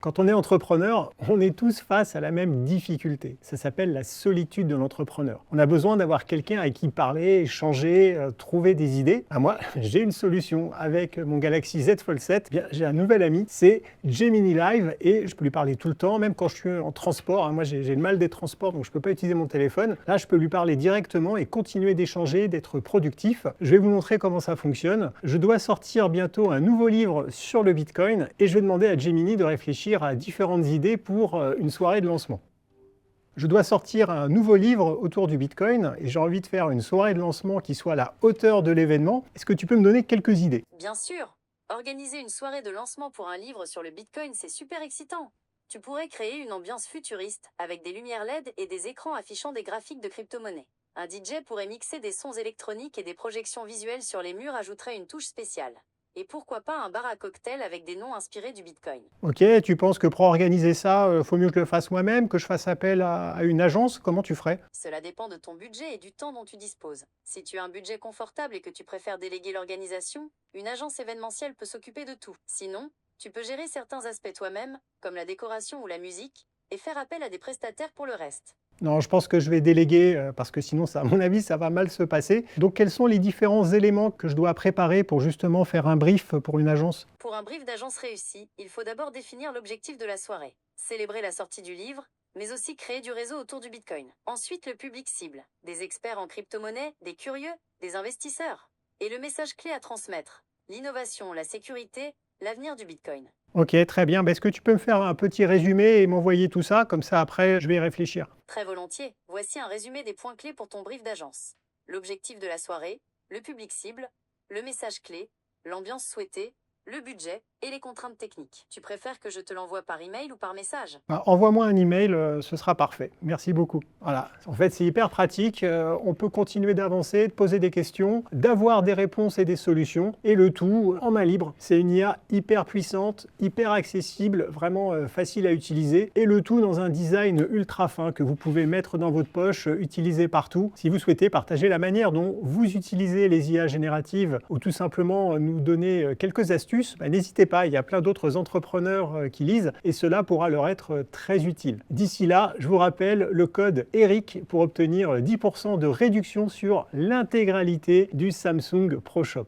Quand on est entrepreneur, on est tous face à la même difficulté. Ça s'appelle la solitude de l'entrepreneur. On a besoin d'avoir quelqu'un avec qui parler, échanger, trouver des idées. Moi, j'ai une solution. Avec mon Galaxy Z Fold 7, j'ai un nouvel ami, c'est Gemini Live et je peux lui parler tout le temps, même quand je suis en transport. Moi, j'ai le mal des transports, donc je ne peux pas utiliser mon téléphone. Là, je peux lui parler directement et continuer d'échanger, d'être productif. Je vais vous montrer comment ça fonctionne. Je dois sortir bientôt un nouveau livre sur le Bitcoin et je vais demander à Gemini de réfléchir à différentes idées pour une soirée de lancement. Je dois sortir un nouveau livre autour du Bitcoin et j'ai envie de faire une soirée de lancement qui soit à la hauteur de l'événement. Est-ce que tu peux me donner quelques idées? Bien sûr, organiser une soirée de lancement pour un livre sur le Bitcoin, c'est super excitant. Tu pourrais créer une ambiance futuriste avec des lumières LED et des écrans affichant des graphiques de crypto-monnaies. Un DJ pourrait mixer des sons électroniques et des projections visuelles sur les murs ajouterait une touche spéciale. Et pourquoi pas un bar à cocktail avec des noms inspirés du Bitcoin. Ok, tu penses que pour organiser ça, faut mieux que je le fasse moi-même, que je fasse appel à une agence? Comment tu ferais? Cela dépend de ton budget et du temps dont tu disposes. Si tu as un budget confortable et que tu préfères déléguer l'organisation, une agence événementielle peut s'occuper de tout. Sinon, tu peux gérer certains aspects toi-même, comme la décoration ou la musique, et faire appel à des prestataires pour le reste. Non, je pense que je vais déléguer parce que sinon, à mon avis, ça va mal se passer. Donc, quels sont les différents éléments que je dois préparer pour justement faire un brief pour une agence? Pour un brief d'agence réussi, il faut d'abord définir l'objectif de la soirée, célébrer la sortie du livre, mais aussi créer du réseau autour du Bitcoin. Ensuite, le public cible, des experts en crypto-monnaie, des curieux, des investisseurs. Et le message clé à transmettre, l'innovation, la sécurité, l'avenir du Bitcoin. Ok, très bien. Est-ce que tu peux me faire un petit résumé et m'envoyer tout ça? Comme ça, après, je vais y réfléchir. Très volontiers, voici un résumé des points clés pour ton brief d'agence. L'objectif de la soirée, le public cible, le message clé, l'ambiance souhaitée, le budget et les contraintes techniques. Tu préfères que je te l'envoie par email ou par message? Envoie-moi un email, ce sera parfait. Merci beaucoup. Voilà. En fait, c'est hyper pratique. On peut continuer d'avancer, de poser des questions, d'avoir des réponses et des solutions, et le tout en main libre. C'est une IA hyper puissante, hyper accessible, vraiment facile à utiliser, et le tout dans un design ultra fin que vous pouvez mettre dans votre poche, utiliser partout. Si vous souhaitez partager la manière dont vous utilisez les IA génératives, ou tout simplement nous donner quelques astuces, n'hésitez pas. Il y a plein d'autres entrepreneurs qui lisent et cela pourra leur être très utile. D'ici là, je vous rappelle le code ERIC pour obtenir 10% de réduction sur l'intégralité du Samsung ProShop.